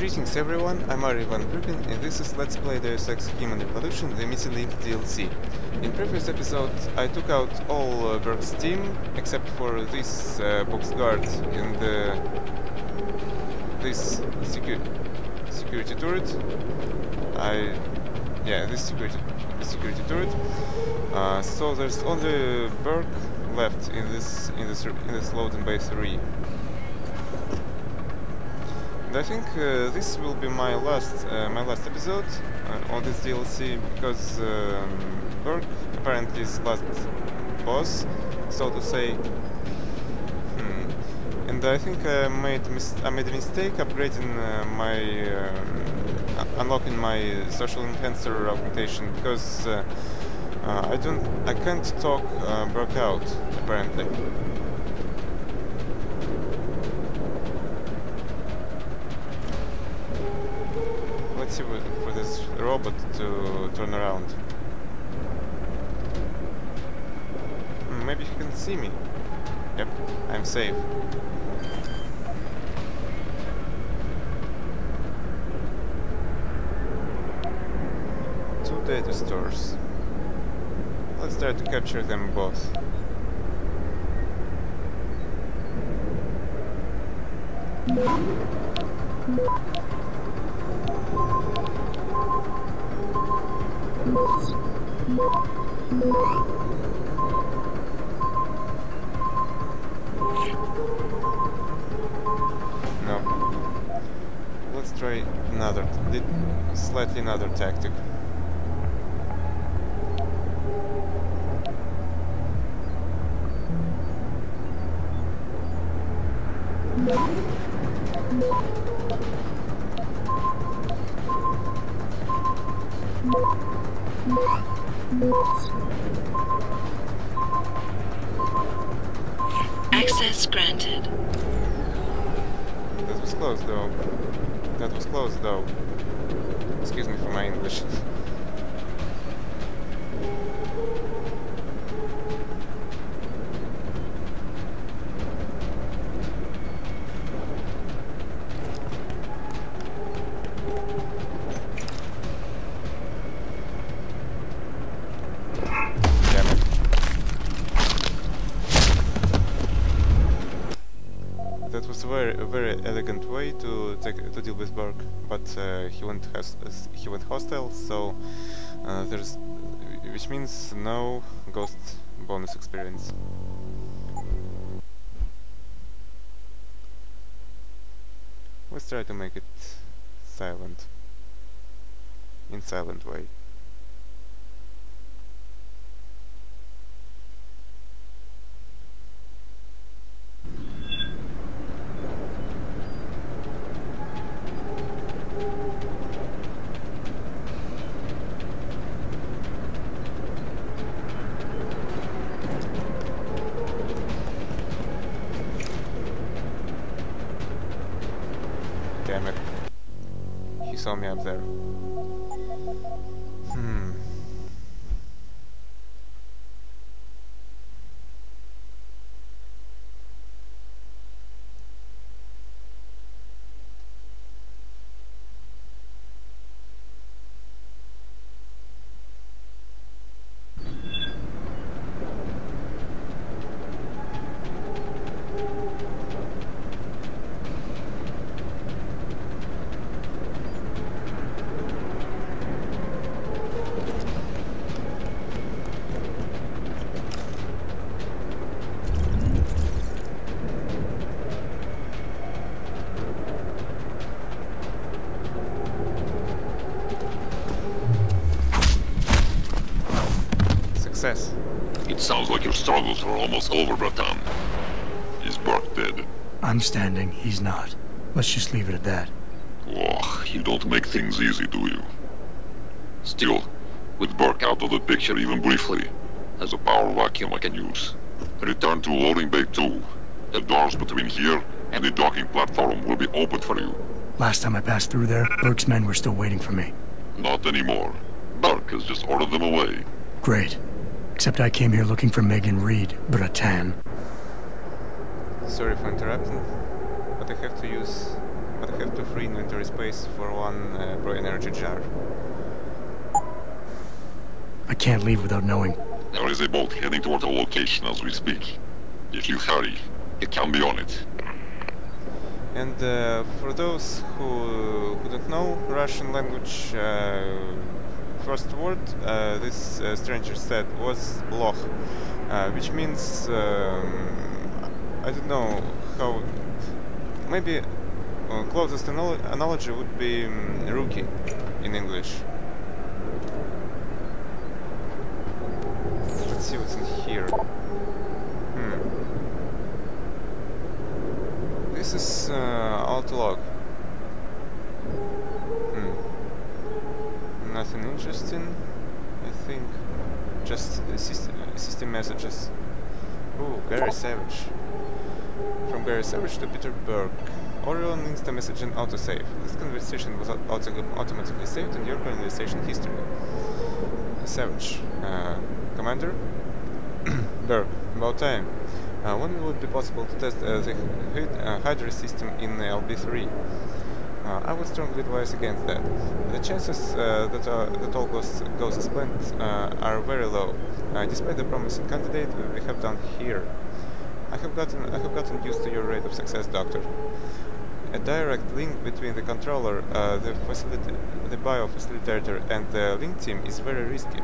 Greetings everyone, I'm Ari Van Bruggen and this is Let's Play Deus Ex Human Revolution, the Missing Link DLC. In previous episode I took out all Berg's team except for this box guard and this security turret. This security turret. So there's only Berg left in this loading bay 3. And I think this will be my last episode on this DLC, because Berg apparently is last boss, so to say. And I think I made a mistake upgrading unlocking my social enhancer augmentation, because I can't talk Berg out apparently. Let's see for this robot to turn around. Maybe he can see me. Yep, I'm safe. Two data stores. Let's try to capture them both. No. Let's try slightly another tactic. Access granted. That was close though. Excuse me for my English. That was a very elegant way to deal with Berg, but he went hostile, so which means no ghost bonus experience. Let's try to make it silent, in silent way. Damn it. He saw me up there. Success. It sounds like your struggles are almost over, Bratan. Is Berg dead? I'm standing, he's not. Let's just leave it at that. Oh, you don't make things easy, do you? Still, with Berg out of the picture even briefly, there's a power vacuum I can use. Return to loading bay 2. The doors between here and the docking platform will be open for you. Last time I passed through there, Berg's men were still waiting for me. Not anymore. Berg has just ordered them away. Great. Except I came here looking for Megan Reed, Bratan. Sorry for interrupting, but I have to use but I have to free inventory space for one pro energy jar. I can't leave without knowing. There is a boat heading toward our location as we speak. If you hurry, it can be on it. And for those who don't know Russian language, first word this stranger said was loch, which means I don't know how. Maybe closest analogy would be rookie in English. Let's see what's in here. This is autolog. Nothing interesting, I think. Just system messages. Ooh, Gary Savage. From Gary Savage to Peter Berg. Orion Insta message and autosave. This conversation was automatically saved in your conversation history. Savage. Commander? Berg. About time. When will it be possible to test the Hydra system in LB3? I would strongly advise against that. The chances that all goes as planned are very low, despite the promising candidate we have done here. I have gotten used to your rate of success, Doctor. A direct link between the controller, the bio-facilitator, and the link team is very risky.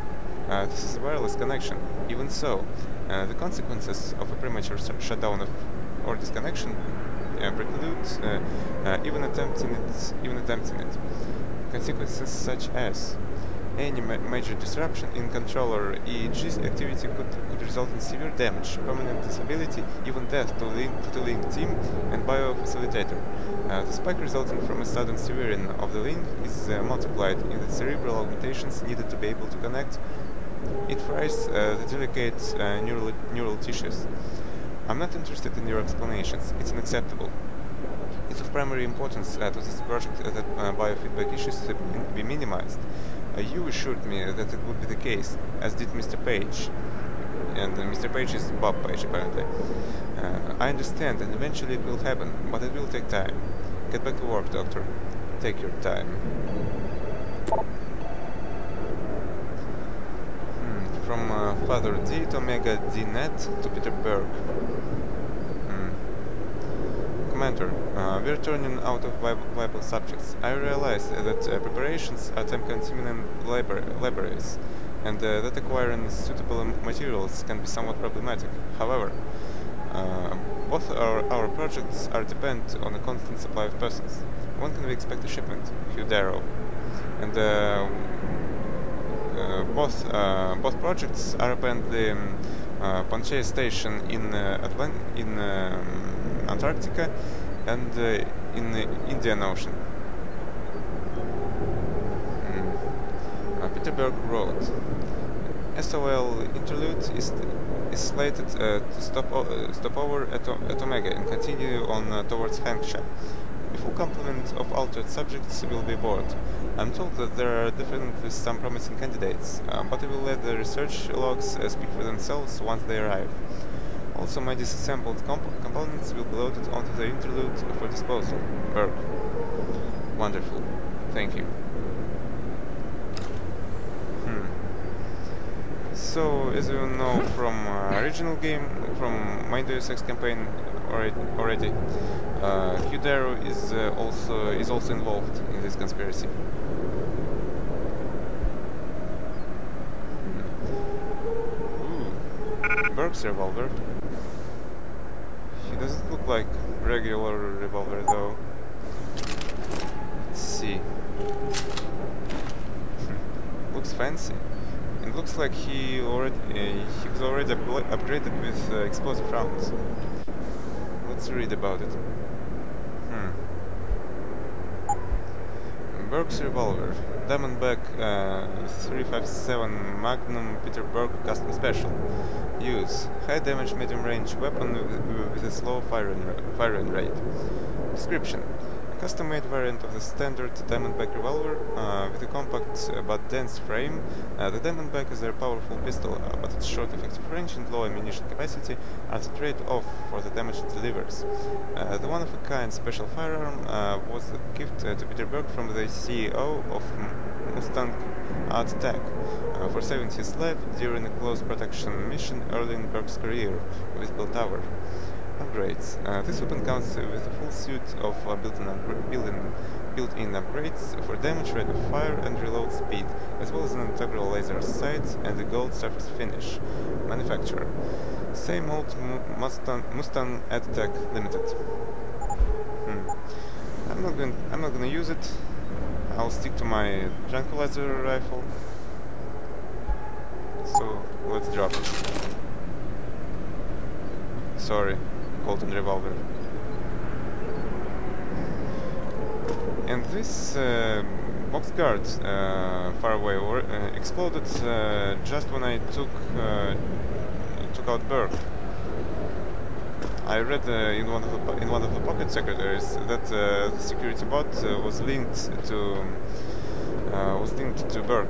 This is a wireless connection. Even so, the consequences of a premature shutdown or disconnection preclude even attempting it. Consequences such as any major disruption in controller EEG's activity could result in severe damage, permanent disability, even death to the link team and bio-facilitator. The spike resulting from a sudden severing of the link is multiplied in the cerebral augmentations needed to be able to connect. It fries the delicate neural tissues. I'm not interested in your explanations. It's unacceptable. It's of primary importance to this project that biofeedback issues be minimized. You assured me that it would be the case, as did Mr. Page. And Mr. Page is Bob Page, apparently. I understand, and eventually it will happen, but it will take time. Get back to work, Doctor. Take your time. From Father D to Omega D Net to Peter Berg. Commander, we're turning out of viable subjects. I realize that preparations are time-consuming laborious, and that acquiring suitable materials can be somewhat problematic. However, both our projects are dependent on a constant supply of persons. When can we expect a shipment? Hugh Darrow. And both projects are apparently Panchea Station in Antarctica and in the Indian Ocean. Peter Berg wrote, SOL interlude is slated to stop over at Omega and continue on towards Hanksha. A full complement of altered subjects will be aboard. I'm told that there are definitely some promising candidates, but I will let the research logs speak for themselves once they arrive. Also, my disassembled components will be loaded onto the interlude for disposal. Berg. Wonderful. Thank you. So, as you know from original game, from my Deus Ex campaign already, Hugh Darrow is also involved in this conspiracy. Ooh, Berg's revolver. He doesn't look like regular revolver though. Let's see. Looks fancy. It looks like he was already upgraded with explosive rounds. Let's read about it. Berg's revolver, Diamondback 357 Magnum Peter Berg Custom Special. Use: high damage medium range weapon with a slow firing rate. Description: custom-made variant of the standard Diamondback revolver with a compact but dense frame. The Diamondback is a powerful pistol, but its short effective range and low ammunition capacity are the trade-off for the damage it delivers. The one-of-a-kind special firearm was a gift to Peter Berg from the CEO of Mustang Art Tech for saving his life during a close protection mission early in Berg's career with Bell Tower. Upgrades. This weapon comes with a full suite of built-in upgrades for damage rate of fire and reload speed, as well as an integral laser sight and a gold surface finish. Manufacturer. Same old Mustang AdTech Limited. I'm not gonna use it. I'll stick to my tranquilizer rifle. So let's drop it. Sorry. Golden revolver. And this box guard far away exploded just when I took out Berg. I read in one of the pocket secretaries that the security bot was linked to Berg,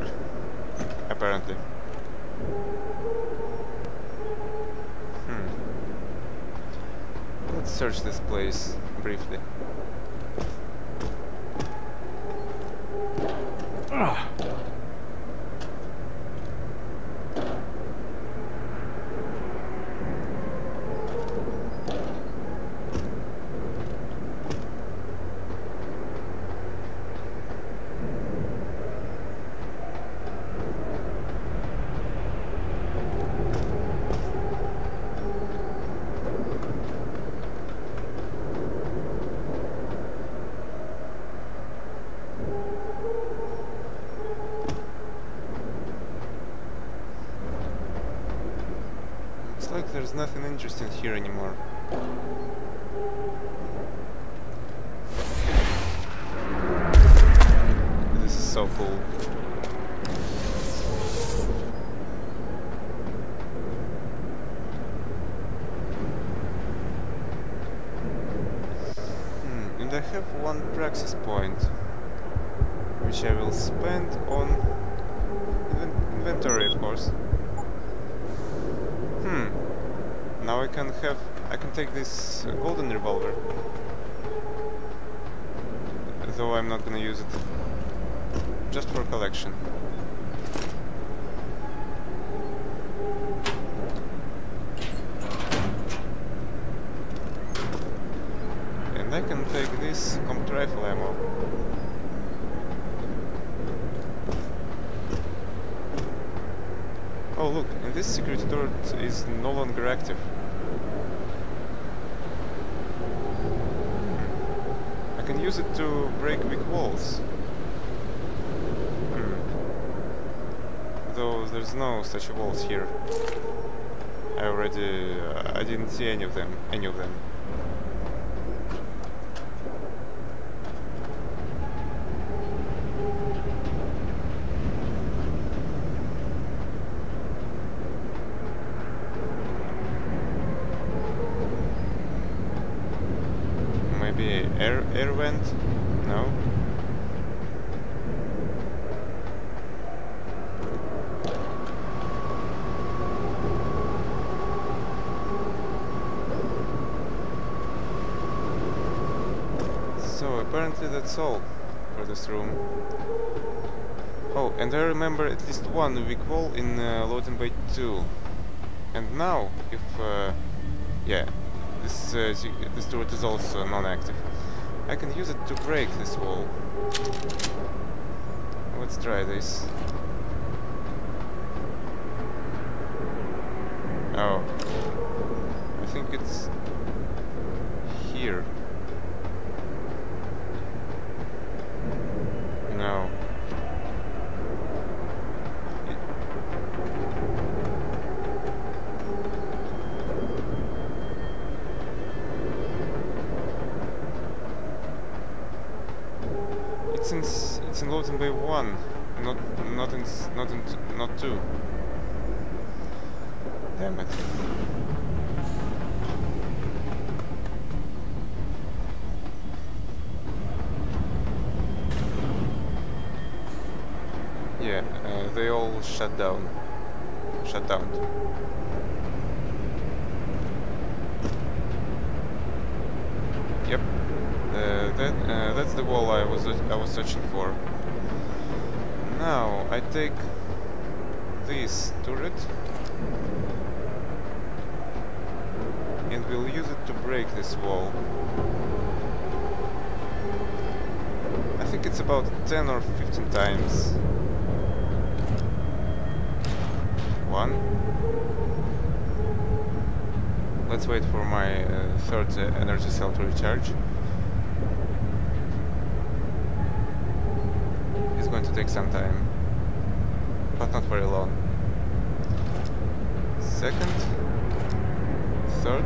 apparently. Let's search this place briefly. Like there's nothing interesting here anymore. This is so cool. And I have one praxis point, which I will spend on inventory, of course. Now I can take this golden revolver, though I'm not gonna use it, just for collection. And I can take this compact rifle ammo. Oh look, and this security door is no longer active. I can use it to break weak walls. Though there's no such walls here. I didn't see any of them. Maybe air vent? No. So apparently that's all for this room. Oh, and I remember at least one weak wall in loading bay 2. And now, if yeah, this turret is also non-active. I can use it to break this wall. Let's try this. Oh, I think it's here. No. It's in loading bay 1, not 2. Damn it. Yeah, they all shut down. Shut down. Yep, that's the wall I was searching for. Now I take this turret and we'll use it to break this wall. I think it's about 10 or 15 times. One. Let's wait for my third energy cell to recharge. It's going to take some time, but not very long. Second, third.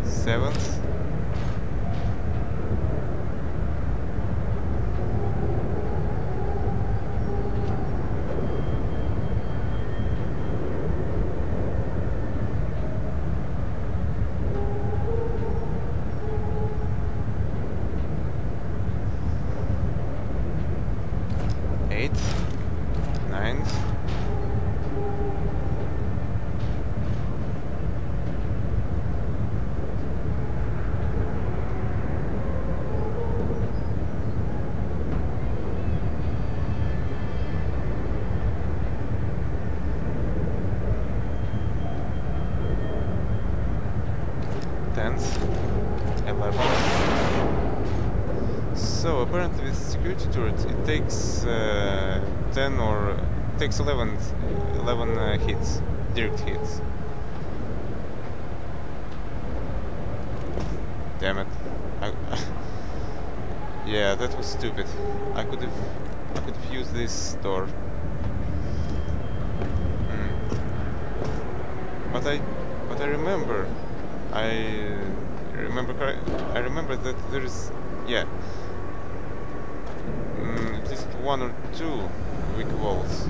Seventh. Eighth. Ninth. So apparently with security turret it takes 10 or takes 11 hits, direct hits. Damn it! Yeah, that was stupid. I could have used this door. But I remember. I remember that there is, yeah, at least one or two weak walls.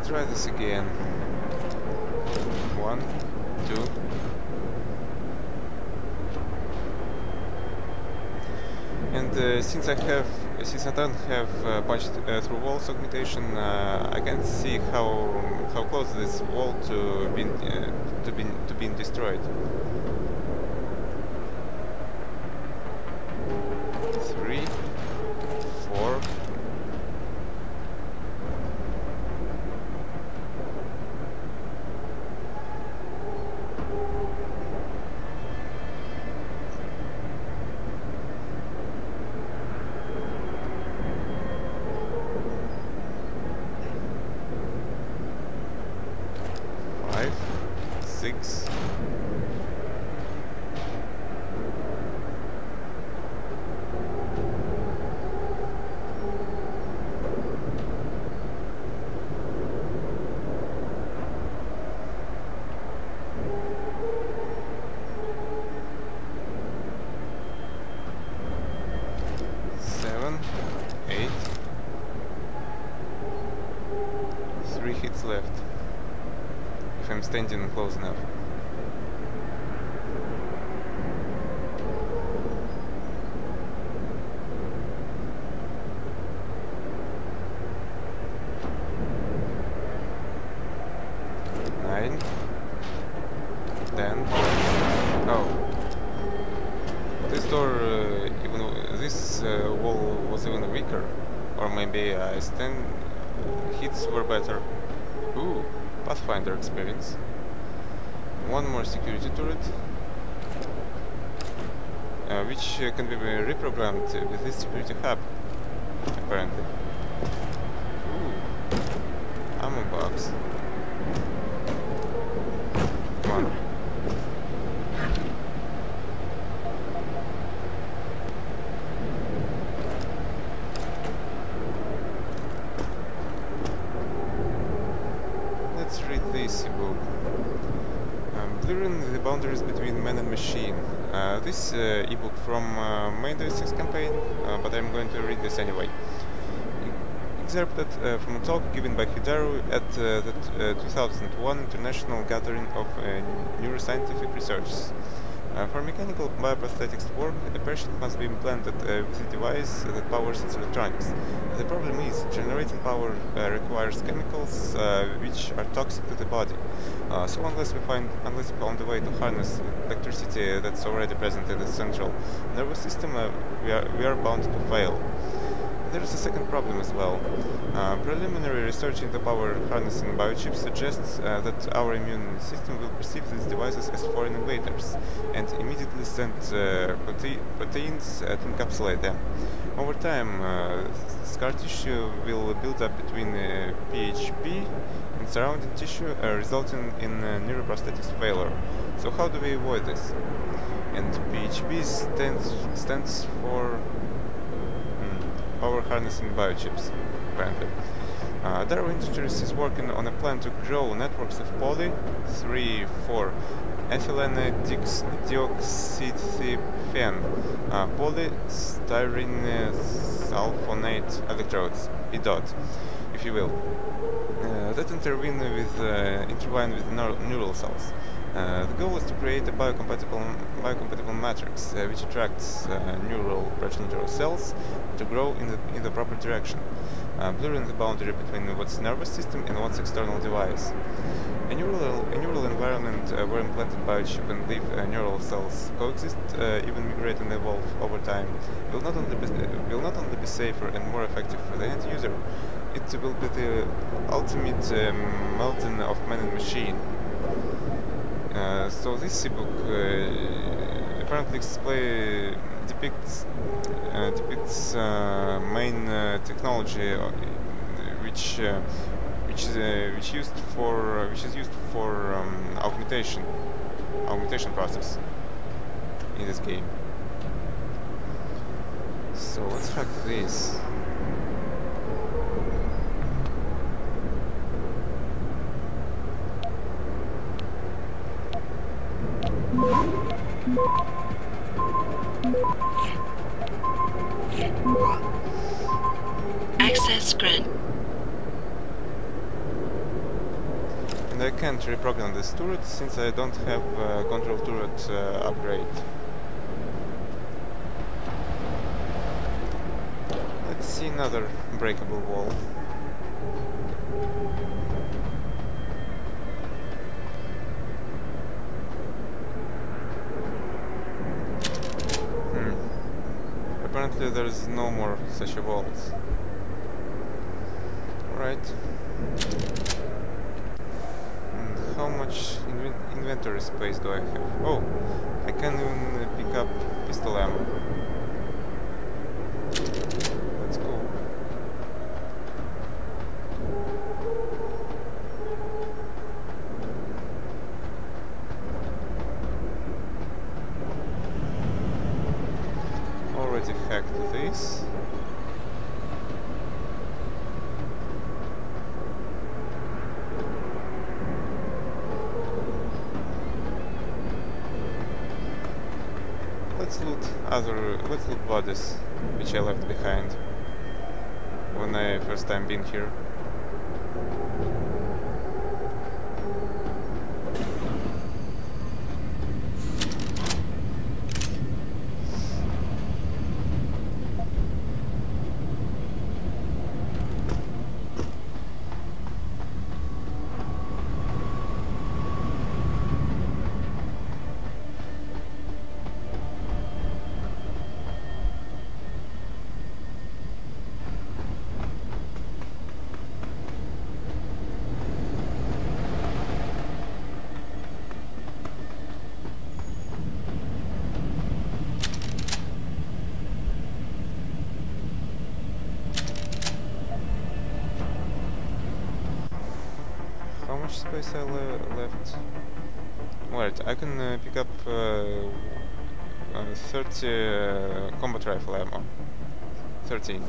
Try this again. 1, 2. And since I don't have punched through walls augmentation, I can see how close this wall to being destroyed. 3, 4. 6. Seven, 8. 3 hits left. If I'm standing close enough. 10 hits were better. Ooh, Pathfinder experience. One more security turret, which can be reprogrammed with this security hub, apparently. Ooh, ammo box. Come on. Let's read this ebook. Blurring the boundaries between man and machine. This ebook from main Deus Ex campaign, but I'm going to read this anyway. Excerpted from a talk given by Hidaru at the 2001 International Gathering of Neuroscientific Researchers. For mechanical bioprosthetics to work, a patient must be implanted with a device that powers its electronics. The problem is, generating power requires chemicals which are toxic to the body. So unless we found a way to harness electricity that's already present in the central nervous system, we are bound to fail. There is a second problem as well. Preliminary research into power harnessing biochips suggests that our immune system will perceive these devices as foreign invaders and immediately send proteins to encapsulate them. Over time, scar tissue will build up between PHP and surrounding tissue, resulting in neuroprosthetics failure. So how do we avoid this? And PHP stands for power harnessing biochips, apparently. Darrow Industries is working on a plan to grow networks of poly 3,4 ethylene dioxythiophen polystyrene sulfonate electrodes, PDOT, if you will, that intertwine with neural cells. The goal is to create a biocompatible matrix which attracts neural progenitor cells to grow in the proper direction, blurring the boundary between one's nervous system and one's external device. A neural environment where implanted biochip and live neural cells coexist, even migrate and evolve over time, will not only be safer and more effective for the end user, it will be the ultimate melding of man and machine. So this ebook apparently depicts main technology which is used for augmentation process in this game. So let's hack this. Access granted. And I can't reprogram this turret since I don't have control turret upgrade. Let's see another breakable wall. Apparently there's no more such walls. Right. And how much inventory space do I have? Oh, I can even pick up pistol ammo. That's cool. Already hacked this. Let's loot bodies which I left behind when I first time been here. much space I left? Right, I can pick up 30 combat rifle ammo. 13.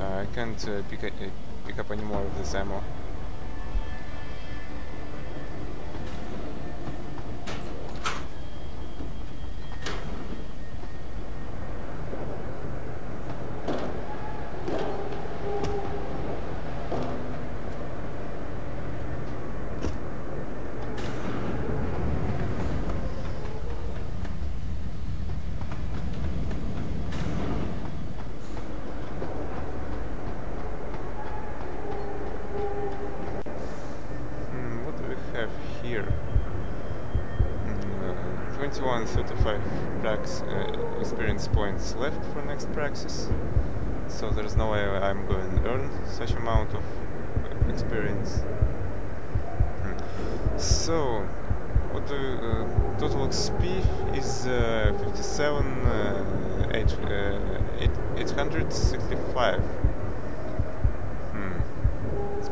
I can't pick up any more of this ammo. Here 2135 experience points left for next praxis, so there's no way I'm going to earn such amount of experience. So what the total XP is 57,865. It's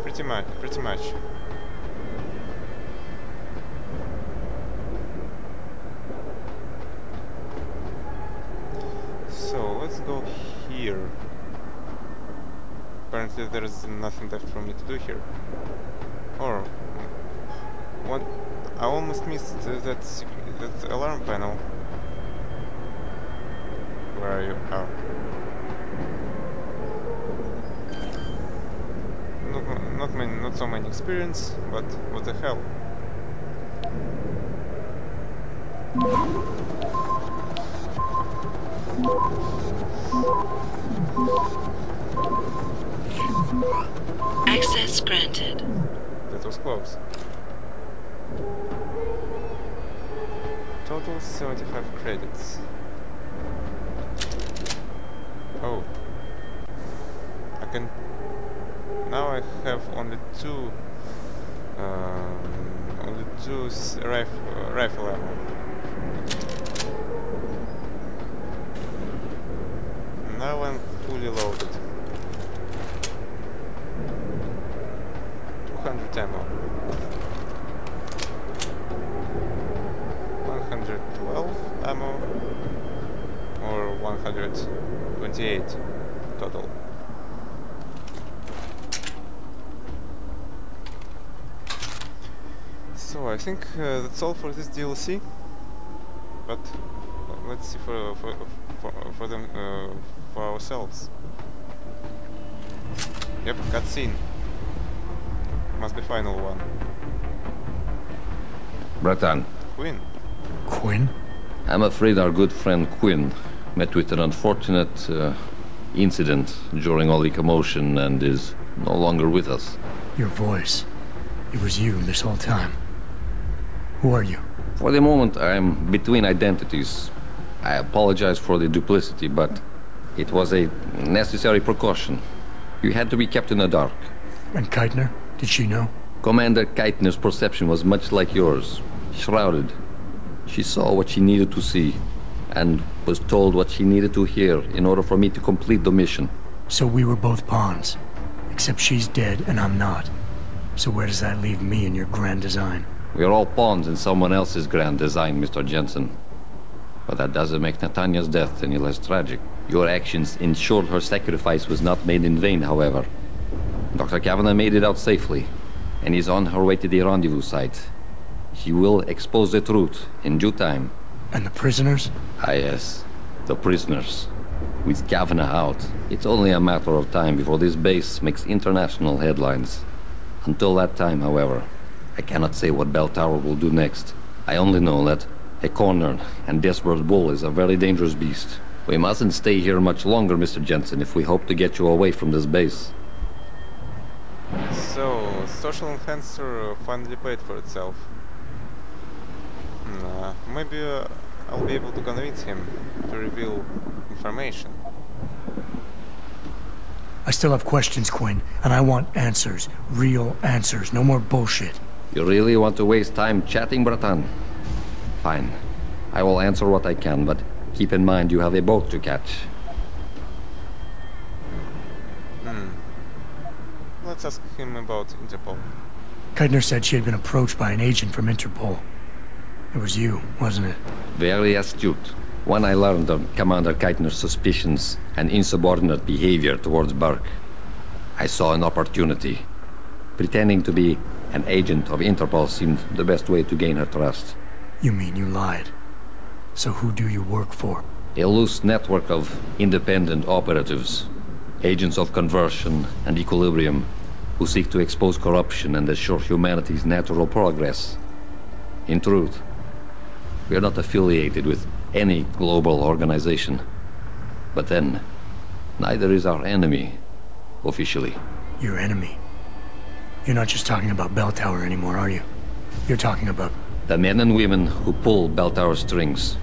pretty much. So let's go here. Apparently there is nothing left for me to do here. Or what? I almost missed that alarm panel. Where are you? Oh. Not so many experience, but what the hell? Access granted. That was close. Total 75 credits. Oh. I can... Now I have only two rifle ammo. Now I'm fully loaded. 200 ammo. 112 ammo. Or 128 total. So I think that's all for this DLC. But let's see for ourselves. Yep, cutscene. Must be final one. Bratan. Quinn. Quinn? I'm afraid our good friend Quinn met with an unfortunate incident during all the commotion and is no longer with us. Your voice. It was you this whole time. Who are you? For the moment, I'm between identities. I apologize for the duplicity, but it was a necessary precaution. You had to be kept in the dark. And Keitner? Did she know? Commander Keitner's perception was much like yours. Shrouded. She saw what she needed to see, and was told what she needed to hear in order for me to complete the mission. So we were both pawns. Except she's dead and I'm not. So where does that leave me in your grand design? We are all pawns in someone else's grand design, Mr. Jensen. But that doesn't make Natanya's death any less tragic. Your actions ensured her sacrifice was not made in vain, however. Dr. Kavanagh made it out safely, and is on her way to the rendezvous site. She will expose the truth in due time. And the prisoners? Ah, yes. The prisoners. With Kavanagh out, it's only a matter of time before this base makes international headlines. Until that time, however, I cannot say what Bell Tower will do next. I only know that A cornered and desperate bull is a very dangerous beast. We mustn't stay here much longer, Mr. Jensen, if we hope to get you away from this base. So, social enhancer finally paid for itself. Maybe I'll be able to convince him to reveal information. I still have questions, Quinn, and I want answers. Real answers, no more bullshit. You really want to waste time chatting, Bratan? Fine. I will answer what I can, but keep in mind you have a boat to catch. Let's ask him about Interpol. Keitner said she had been approached by an agent from Interpol. It was you, wasn't it? Very astute. When I learned of Commander Keitner's suspicions and insubordinate behavior towards Burke, I saw an opportunity. Pretending to be an agent of Interpol seemed the best way to gain her trust. You mean you lied? So who do you work for? A loose network of independent operatives, agents of conversion and equilibrium, who seek to expose corruption and assure humanity's natural progress. In truth, we are not affiliated with any global organization. But then, neither is our enemy, officially. Your enemy? You're not just talking about Bell Tower anymore, are you? You're talking about... The men and women who pull Bell Tower strings.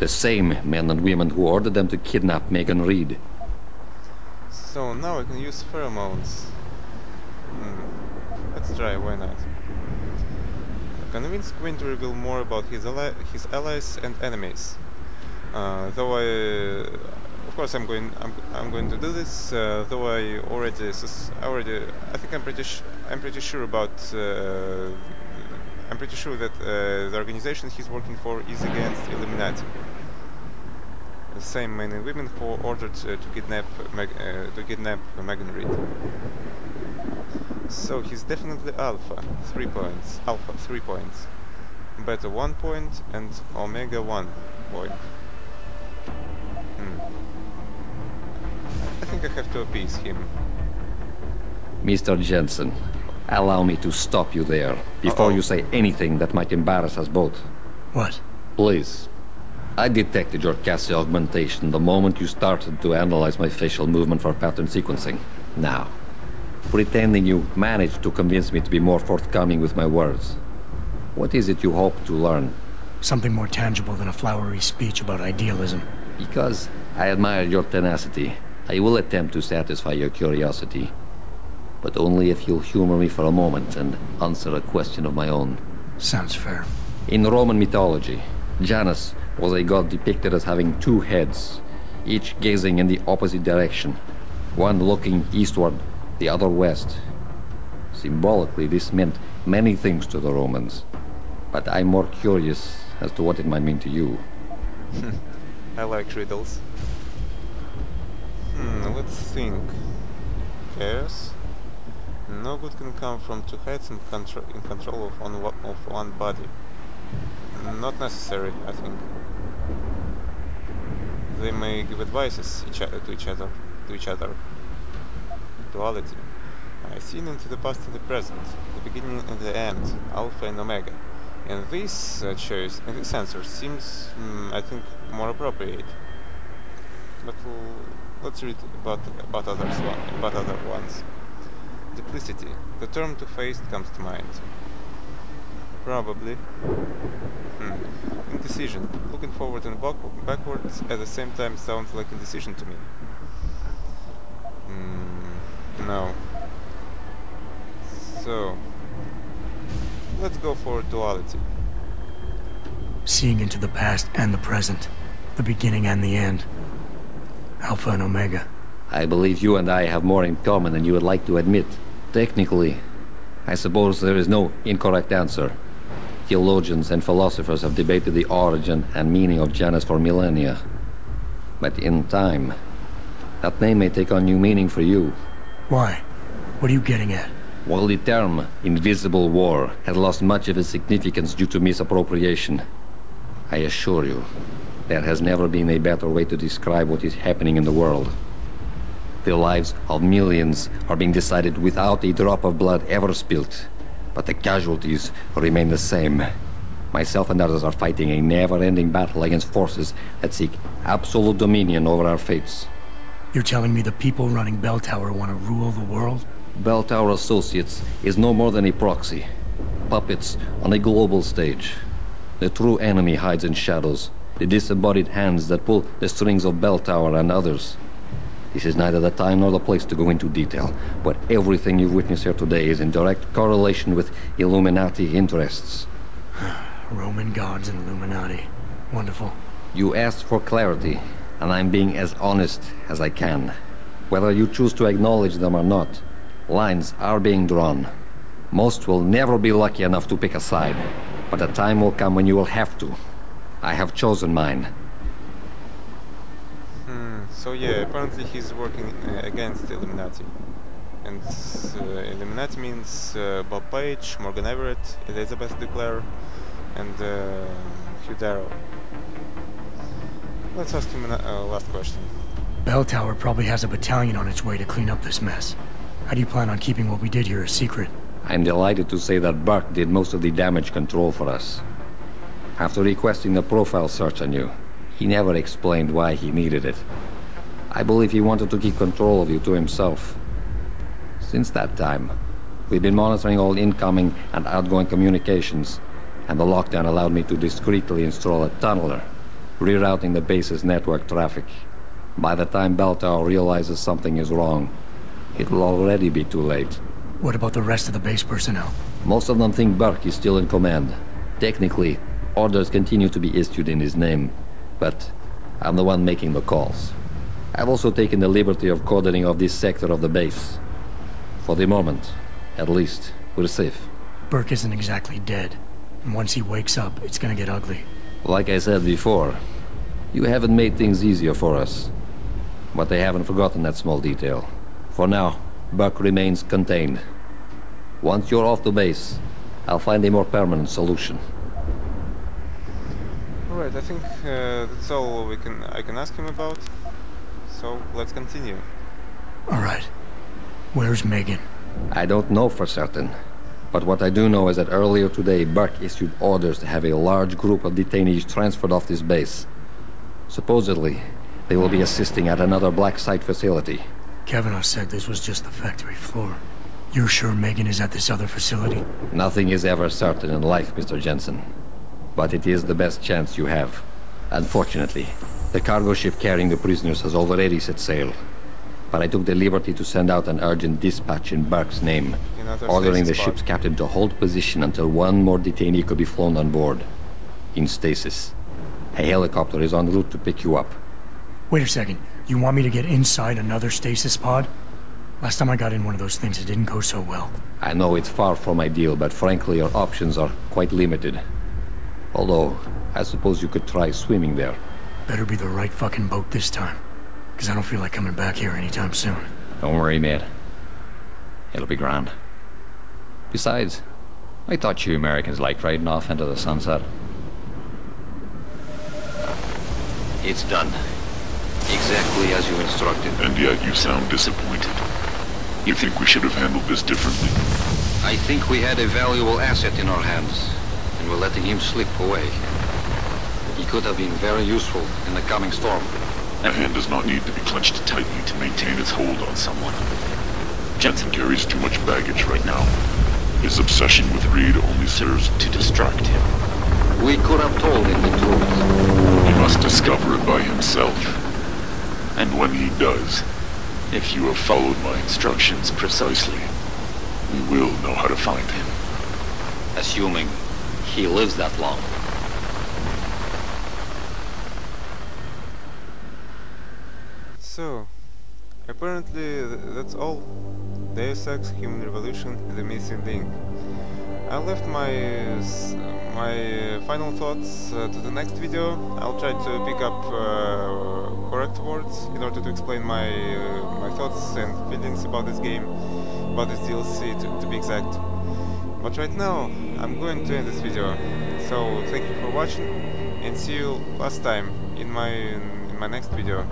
The same men and women who ordered them to kidnap Megan Reed. So now I can use pheromones. Let's try, why not? Convince Quinn to reveal more about his allies and enemies. Though of course, I'm going to do this. Though I think I'm pretty sure about. I'm pretty sure that the organization he's working for is against Illuminati. The same men and women who ordered to kidnap Megan Reed. So he's definitely Alpha, 3 points. Alpha, 3 points. Beta, 1 point, and Omega, 1 point. I think I have to appease him. Mr. Jensen, allow me to stop you there, before you say anything that might embarrass us both. What? Please. I detected your Cassie augmentation the moment you started to analyze my facial movement for pattern sequencing. Now, pretending you managed to convince me to be more forthcoming with my words. What is it you hope to learn? Something more tangible than a flowery speech about idealism. Because I admire your tenacity, I will attempt to satisfy your curiosity. But only if you'll humor me for a moment and answer a question of my own. Sounds fair. In Roman mythology, Janus was a god depicted as having 2 heads, each gazing in the opposite direction, one looking eastward, the other west. Symbolically, this meant many things to the Romans, but I'm more curious as to what it might mean to you. I like riddles. Let's think. Chaos? No good can come from 2 heads in control of one body. Not necessary, I think. They may give advices to each other. Duality. I see into the past and the present, the beginning and the end, Alpha and Omega. And this choice, and this answer seems, I think, more appropriate. But let's read about other ones. Duplicity. The term two-faced comes to mind. Probably. Indecision. Looking forward and backwards at the same time sounds like indecision to me. No. So, let's go for duality. Seeing into the past and the present. The beginning and the end. Alpha and Omega. I believe you and I have more in common than you would like to admit. Technically, I suppose there is no incorrect answer. Theologians and philosophers have debated the origin and meaning of Janus for millennia. But in time, that name may take on new meaning for you. Why? What are you getting at? While the term invisible war has lost much of its significance due to misappropriation, I assure you, there has never been a better way to describe what is happening in the world. The lives of millions are being decided without a drop of blood ever spilt, but the casualties remain the same. Myself and others are fighting a never-ending battle against forces that seek absolute dominion over our fates. You're telling me the people running Bell Tower want to rule the world? Bell Tower Associates is no more than a proxy. Puppets on a global stage. The true enemy hides in shadows. The disembodied hands that pull the strings of Bell Tower and others. This is neither the time nor the place to go into detail, but everything you've witnessed here today is in direct correlation with Illuminati interests. Roman gods and Illuminati. Wonderful. You asked for clarity, and I'm being as honest as I can. Whether you choose to acknowledge them or not, lines are being drawn. Most will never be lucky enough to pick a side, but a time will come when you will have to. I have chosen mine. So yeah, apparently he's working against Illuminati. And Illuminati means Bob Page, Morgan Everett, Elizabeth Declare, and Hugh Darrow. Let's ask him a last question. Bell Tower probably has a battalion on its way to clean up this mess. How do you plan on keeping what we did here a secret? I'm delighted to say that Burke did most of the damage control for us. After requesting the profile search on you, he never explained why he needed it. I believe he wanted to keep control of you to himself. Since that time, we've been monitoring all incoming and outgoing communications, and the lockdown allowed me to discreetly install a tunneler, rerouting the base's network traffic. By the time Bell Tower realizes something is wrong, it will already be too late. What about the rest of the base personnel? Most of them think Burke is still in command. Technically, orders continue to be issued in his name, but I'm the one making the calls. I've also taken the liberty of cordoning off this sector of the base. For the moment, at least, we're safe. Burke isn't exactly dead. And once he wakes up, it's gonna get ugly. Like I said before, you haven't made things easier for us. But they haven't forgotten that small detail. For now, Burke remains contained. Once you're off the base, I'll find a more permanent solution. Alright, I think that's all I can ask him about. So let's continue. Alright. Where's Megan? I don't know for certain. But what I do know is that earlier today, Burke issued orders to have a large group of detainees transferred off this base. Supposedly, they will be assisting at another black site facility. Kavanaugh said this was just the factory floor. You're sure Megan is at this other facility? Nothing is ever certain in life, Mr. Jensen. But it is the best chance you have. Unfortunately, the cargo ship carrying the prisoners has already set sail. But I took the liberty to send out an urgent dispatch in Burke's name, ordering the ship's captain to hold position until one more detainee could be flown on board. In stasis. A helicopter is en route to pick you up. Wait a second. You want me to get inside another stasis pod? Last time I got in one of those things, it didn't go so well. I know it's far from ideal, but frankly your options are quite limited. Although, I suppose you could try swimming there. Better be the right fucking boat this time. Because I don't feel like coming back here anytime soon. Don't worry, mate. It'll be grand. Besides, I thought you Americans liked riding off into the sunset. It's done. Exactly as you instructed. And yet you sound disappointed. You think we should have handled this differently? I think we had a valuable asset in our hands, and we're letting him slip away. He could have been very useful in the coming storm. A hand does not need to be clenched tightly to maintain its hold on someone. Jensen carries too much baggage right now. His obsession with Reed only serves to distract him. We could have told him the truth. He must discover it by himself. And when he does, if you have followed my instructions precisely, we will know how to find him. Assuming he lives that long. So, apparently that's all. Deus Ex Human Revolution, the missing link. I left my final thoughts to the next video. I'll try to pick up correct words in order to explain my thoughts and feelings about this game, about this DLC to be exact. But right now, I'm going to end this video. So thank you for watching, and see you last time in my next video.